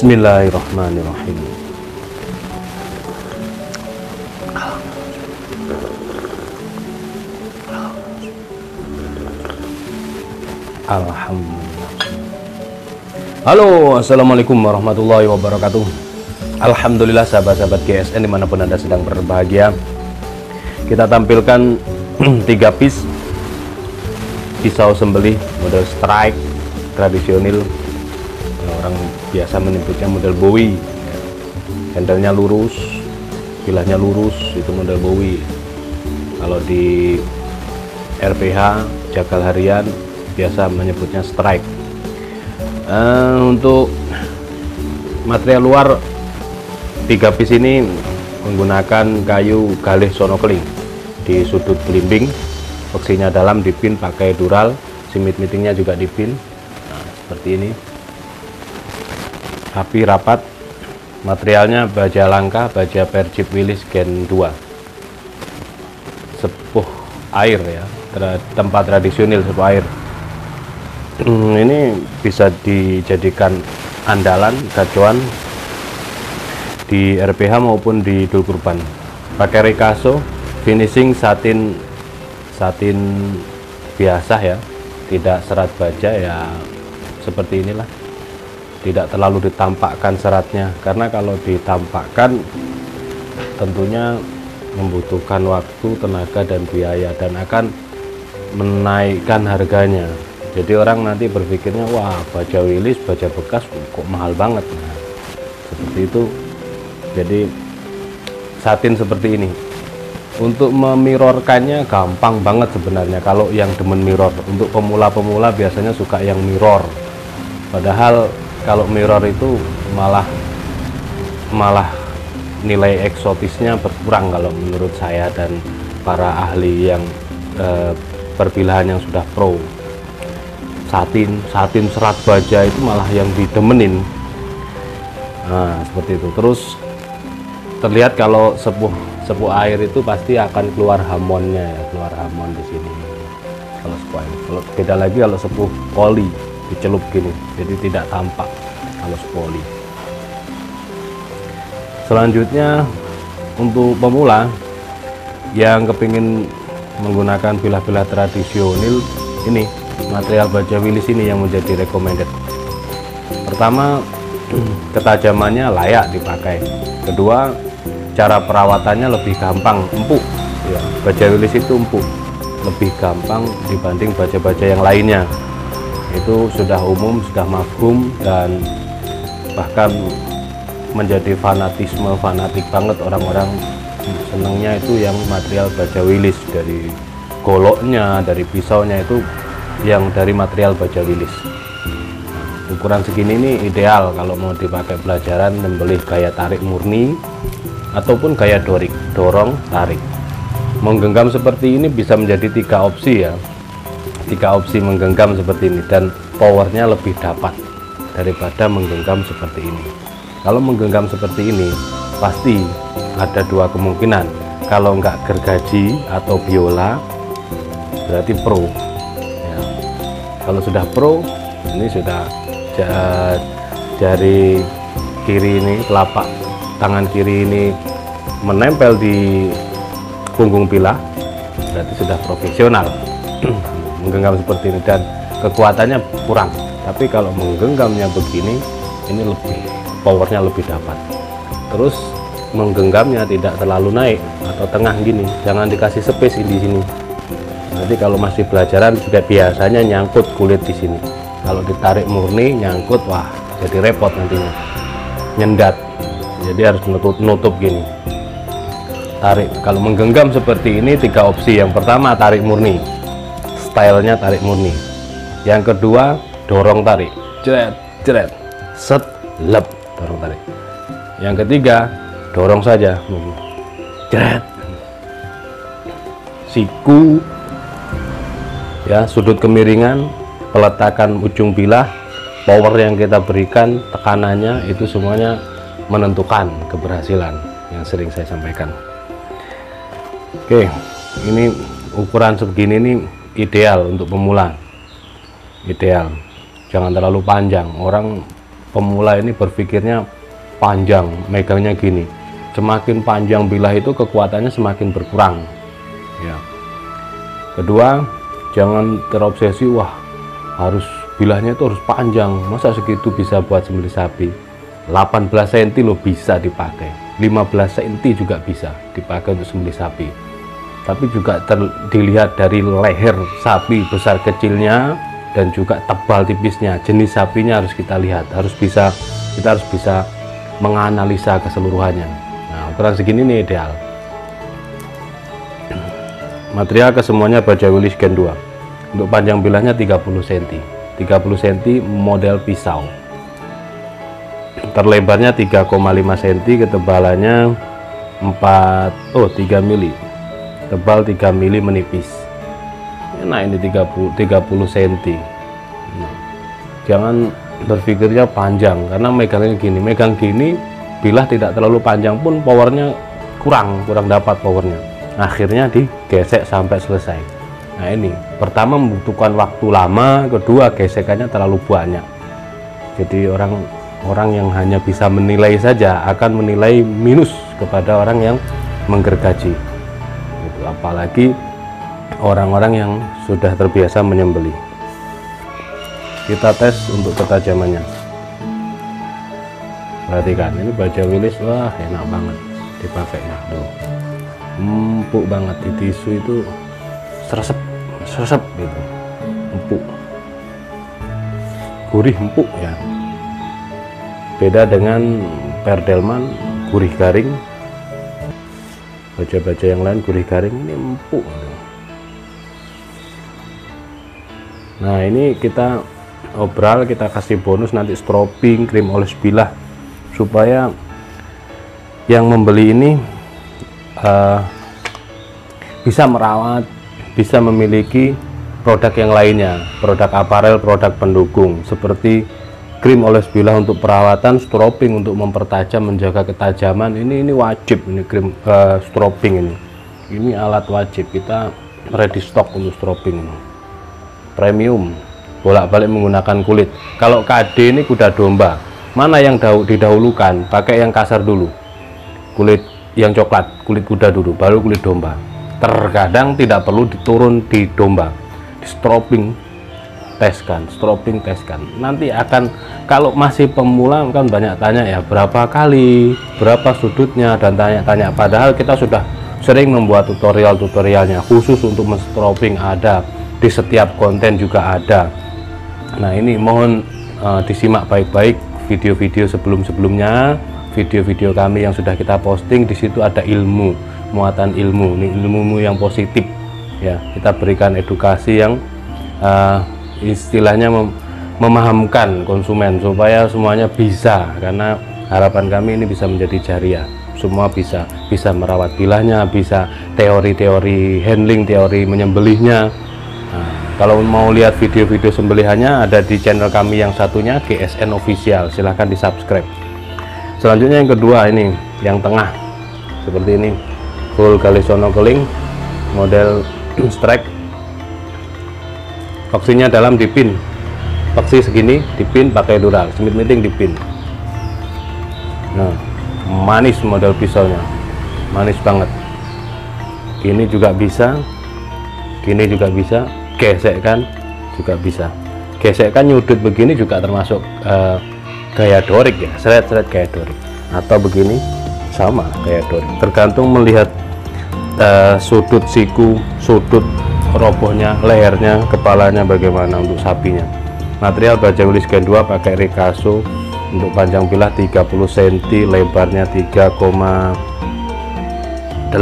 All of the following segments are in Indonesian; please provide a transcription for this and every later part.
Bismillahirrahmanirrahim. Alhamdulillah. Halo, assalamualaikum warahmatullahi wabarakatuh. Alhamdulillah sahabat-sahabat GSN dimanapun Anda sedang berbahagia. Kita tampilkan 3 piece pisau sembelih model strike tradisional, orang biasa menyebutnya model Bowie. Handle-nya lurus, bilahnya lurus, itu model Bowie. Kalau di RPH jagal harian biasa menyebutnya strike. Untuk material luar 3 piece ini menggunakan kayu galih sonokling di sudut belimbing, peksinya dalam dipin pakai dural, simit mitingnya juga dipin. Nah, seperti ini, rapi rapat. Materialnya baja langka, baja Perjip Willis Gen 2, sepuh air ya, tempat tradisional sepuh air. Ini bisa dijadikan andalan gacuan di RPH maupun di Idul Kurban. Pakai Ricasso, finishing satin biasa ya, tidak serat baja ya, seperti inilah. Tidak terlalu ditampakkan seratnya, karena kalau ditampakkan tentunya membutuhkan waktu, tenaga, dan biaya, dan akan menaikkan harganya. Jadi orang nanti berpikirnya, wah baja Willis, baja bekas kok mahal banget. Nah, seperti itu. Jadi satin seperti ini untuk memirrorkannya gampang banget sebenarnya. Kalau yang demen mirror, untuk pemula-pemula biasanya suka yang mirror, padahal kalau mirror itu malah nilai eksotisnya berkurang kalau menurut saya dan para ahli yang perpilahan yang sudah pro. Satin serat baja itu malah yang didemenin. Nah, seperti itu. Terus terlihat kalau sepuh air itu pasti akan keluar hamonnya ya, keluar hamon di sini. Kalau sepuh air. Kalau beda lagi kalau sepuh poli, dicelup gini, jadi tidak tampak kalau poli. Selanjutnya untuk pemula yang kepingin menggunakan bilah-bilah tradisional, ini material baja Willis ini yang menjadi recommended. Pertama, ketajamannya layak dipakai. Kedua, cara perawatannya lebih gampang, empuk ya. Baja Willis itu empuk, lebih gampang dibanding baja-baja yang lainnya. Itu sudah umum, sudah mafhum, dan bahkan menjadi fanatik banget orang-orang. Senangnya itu yang material baja Willis, dari goloknya, dari pisaunya itu yang dari material baja Willis. Nah, ukuran segini ini ideal kalau mau dipakai pelajaran membeli gaya tarik murni ataupun gaya dorong tarik. Menggenggam seperti ini bisa menjadi 3 opsi ya. tiga opsi menggenggam seperti ini, dan powernya lebih dapat daripada menggenggam seperti ini. Kalau menggenggam seperti ini pasti ada dua kemungkinan, kalau nggak gergaji atau biola berarti pro ya. Kalau sudah pro, ini sudah jari kiri ini, telapak tangan kiri ini menempel di punggung pilah, berarti sudah profesional menggenggam seperti ini, dan kekuatannya kurang. Tapi kalau menggenggamnya begini, ini lebih powernya lebih dapat. Terus menggenggamnya tidak terlalu naik atau tengah gini, jangan dikasih space di sini. Nanti kalau masih belajaran juga biasanya nyangkut kulit di sini. Kalau ditarik murni nyangkut, wah jadi repot nantinya, nyendat. Jadi harus nutup gini. Tarik. Kalau menggenggam seperti ini tiga opsi. Yang pertama tarik murni, stylenya tarik murni. Yang kedua dorong tarik, jeret jeret, set lep, dorong tarik. Yang ketiga dorong saja, jeret, siku ya, sudut kemiringan, peletakan ujung bilah, power yang kita berikan, tekanannya, itu semuanya menentukan keberhasilan yang sering saya sampaikan. Oke, ini ukuran segini ini ideal untuk pemula, ideal, jangan terlalu panjang. Orang pemula ini berpikirnya panjang, megangnya gini, semakin panjang bilah itu kekuatannya semakin berkurang ya. Kedua, jangan terobsesi, wah harus bilahnya itu harus panjang, masa segitu bisa buat sembelih sapi. 18 cm loh bisa dipakai, 15 cm juga bisa dipakai untuk sembelih sapi. Tapi juga dilihat dari leher sapi besar kecilnya dan juga tebal tipisnya, jenis sapinya harus kita lihat, kita harus bisa menganalisa keseluruhannya. Nah, ukuran segini nih ideal. Material kesemuanya baja Willys Gen 2. Untuk panjang bilahnya 30 cm, 30 cm model pisau. Terlebarnya 3,5 cm, ketebalannya 3 mili, tebal 3 mili menipis. Nah ini 30 cm. Jangan berpikirnya panjang, karena megangnya gini, megang gini, bilah tidak terlalu panjang pun powernya kurang dapat powernya. Akhirnya digesek sampai selesai. Nah ini pertama membutuhkan waktu lama, kedua gesekannya terlalu banyak. Jadi orang yang hanya bisa menilai saja akan menilai minus kepada orang yang menggergaji. Apalagi orang-orang yang sudah terbiasa menyembelih. Kita tes untuk ketajamannya. Perhatikan, ini baja Willys, wah enak banget dipakainya. Tuh, empuk banget, di tisu itu seresep gitu, empuk, gurih, empuk ya. Beda dengan Perdelman, gurih garing. Baja-baja yang lain gurih garing, ini empuk. Nah ini kita obral, kita kasih bonus nanti strobing, krim oles bilah, supaya yang membeli ini bisa merawat, bisa memiliki produk yang lainnya, produk aparel, produk pendukung seperti krim oles bilah untuk perawatan, strobing untuk mempertajam, menjaga ketajaman. Ini wajib, ini krim strobing ini alat wajib, kita ready stock untuk strobing ini. Premium, bolak-balik menggunakan kulit. Kalau KD ini kuda domba, mana yang didahulukan? Pakai yang kasar dulu, kulit yang coklat, kulit kuda dulu, baru kulit domba. Terkadang tidak perlu diturun di domba, di strobing teskan, strobing teskan. Nanti akan, kalau masih pemula kan banyak tanya ya, berapa kali, berapa sudutnya, dan tanya-tanya. Padahal kita sudah sering membuat tutorialnya khusus untuk menstrobing, ada di setiap konten juga ada. Nah ini mohon disimak baik-baik video-video sebelumnya, video-video kami yang sudah kita posting. Di situ ada ilmu, muatan ilmu, ini ilmu yang positif ya. Kita berikan edukasi yang istilahnya memahamkan konsumen supaya semuanya bisa, karena harapan kami ini bisa menjadi jariah, semua bisa merawat bilahnya, bisa teori-teori handling, teori menyembelihnya. Nah, Kalau mau lihat video-video sembelihannya ada di channel kami yang satunya, GSN Official, silahkan di subscribe. Selanjutnya yang kedua, ini yang tengah seperti ini, full Gallisono Keling model strike. Paksinya dalam dipin, paksi segini dipin pakai dural, Smith Meeting dipin. Nah, manis model pisaunya, manis banget. Gini juga bisa, gini juga bisa, gesekkan juga bisa. Gesekkan nyudut begini juga termasuk gaya dorik ya, seret-seret gaya dorik, atau begini sama gaya dorik, tergantung melihat sudut siku, sudut robohnya, lehernya, kepalanya bagaimana untuk sapinya. Material baja Willys Gen 2 pakai Ricasso, untuk panjang bilah 30 cm, lebarnya 3,8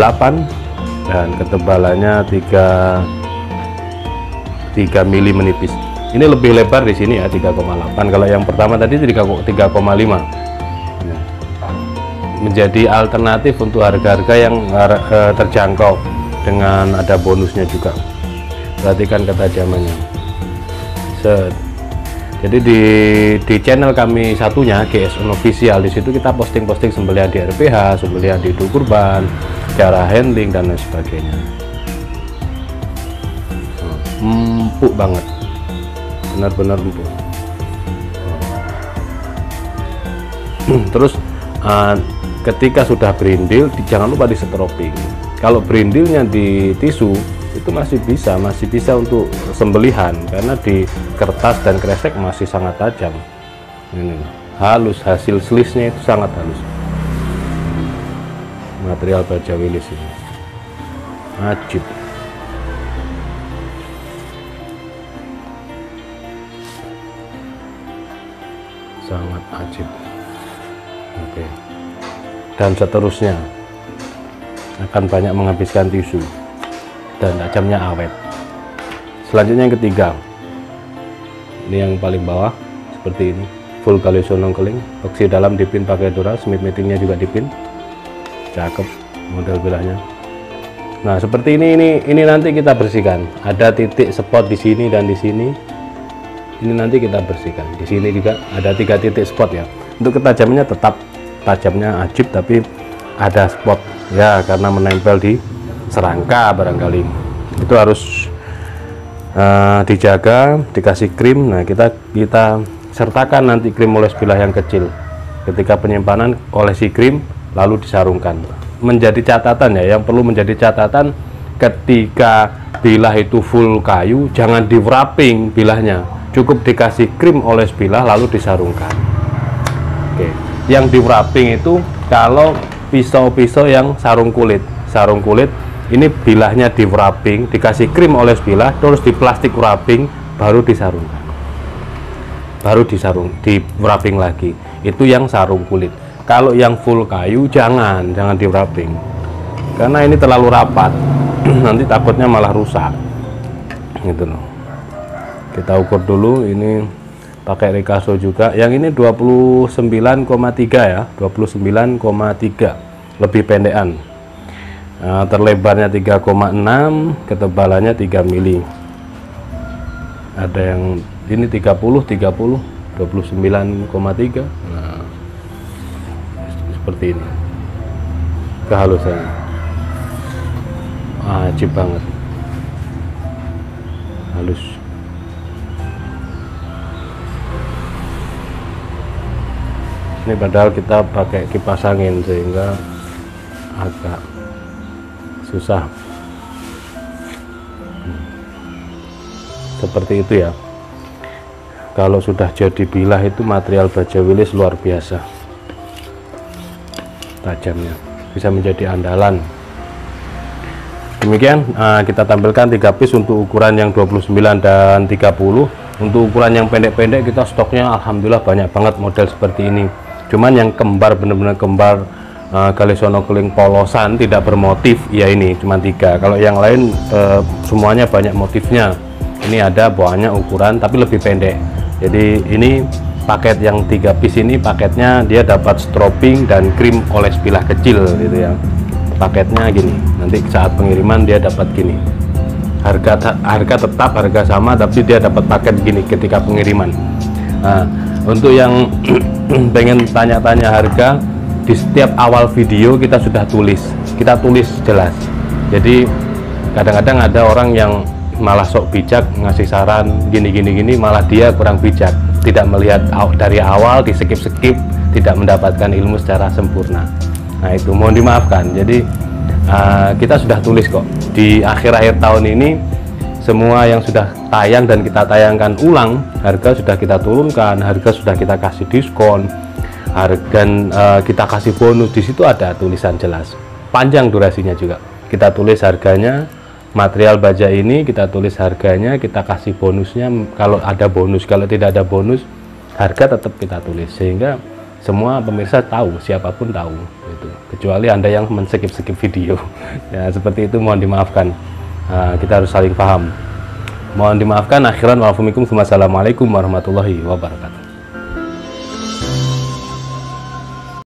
dan ketebalannya 3 mili menipis. Ini lebih lebar di sini ya, 3,8. Kalau yang pertama tadi 3,5. Menjadi alternatif untuk harga-harga yang terjangkau dengan ada bonusnya juga. Perhatikan ketajamannya. Jadi di channel kami satunya, GSN Official, di situ kita posting-posting sembelihan di RPH, sembelihan di Idul Kurban, cara handling dan lain sebagainya. Empuk banget, benar-benar empuk. Terus ketika sudah berindil, jangan lupa di setroping. Kalau berindilnya di tisu itu masih bisa untuk sembelihan, karena di kertas dan kresek masih sangat tajam. Ini halus, hasil slisnya itu sangat halus. Material baja Willys ini ajib. Sangat ajib. Oke. Dan seterusnya akan banyak menghabiskan tisu dan tajamnya awet. Selanjutnya yang ketiga, ini yang paling bawah seperti ini, full Gallisono Keling, paksi dalam dipin pakai dural, Smith Meetingnya juga dipin, cakep model bilahnya. Nah seperti ini nanti kita bersihkan, ada titik spot di sini dan di sini. Ini nanti kita bersihkan. Di sini juga ada 3 titik spot ya. Untuk ketajamannya tetap tajamnya ajib, tapi ada spot ya, karena menempel di serangka barangkali. Itu harus dijaga, dikasih krim. Nah kita sertakan nanti krim oles bilah yang kecil. Ketika penyimpanan olesi krim lalu disarungkan. Menjadi catatan ya, yang perlu menjadi catatan, ketika bilah itu full kayu jangan di wrapping bilahnya, cukup dikasih krim oles bilah lalu disarungkan. Oke, yang di wrapping itu kalau pisau-pisau yang sarung kulit ini bilahnya di wrapping, dikasih krim oles bilah, terus di plastik wrapping, baru disarungkan, baru di wrapping lagi. Itu yang sarung kulit. Kalau yang full kayu jangan di wrapping, karena ini terlalu rapat nanti takutnya malah rusak gitu loh. Kita ukur dulu, ini pakai Ricasso juga, yang ini 29,3 ya, 29,3, lebih pendekan. Nah, terlebarnya 3,6, ketebalannya 3 mili. Ada yang ini 29,3. Nah, seperti ini kehalusannya, ajib banget, halus. Ini padahal kita pakai kipas angin sehingga agak susah. Seperti itu ya. Kalau sudah jadi bilah itu material baja Willys luar biasa tajamnya, bisa menjadi andalan. Demikian kita tampilkan 3 piece untuk ukuran yang 29 dan 30. Untuk ukuran yang pendek-pendek kita stoknya alhamdulillah banyak banget model seperti ini. Cuman yang kembar, benar-benar kembar Gallisono Keling polosan tidak bermotif ya, ini cuma 3. Kalau yang lain semuanya banyak motifnya. Ini ada banyak ukuran tapi lebih pendek. Jadi ini paket yang 3 piece ini, paketnya dia dapat stropping dan krim oles bilah kecil gitu ya. Paketnya gini, nanti saat pengiriman dia dapat gini. harga tetap, harga sama, tapi dia dapat paket gini ketika pengiriman. Nah, untuk yang pengen tanya-tanya harga, di setiap awal video kita sudah tulis jelas. Jadi kadang-kadang ada orang yang malah sok bijak ngasih saran gini, malah dia kurang bijak, tidak melihat dari awal, di skip, tidak mendapatkan ilmu secara sempurna. Nah itu mohon dimaafkan. Jadi kita sudah tulis kok di akhir-akhir tahun ini, semua yang sudah tayang dan kita tayangkan ulang, harga sudah kita turunkan, harga sudah kita kasih diskon, dan kita kasih bonus. Di situ ada tulisan jelas, panjang durasinya juga. Kita tulis harganya, material baja ini kita tulis harganya, kita kasih bonusnya kalau ada bonus, kalau tidak ada bonus harga tetap kita tulis, sehingga semua pemirsa tahu, siapapun tahu itu, kecuali Anda yang men-skip video. Ya seperti itu, mohon dimaafkan. Kita harus saling paham. Mohon dimaafkan. Akhiran wa'alaikum warahmatullahi wabarakatuh.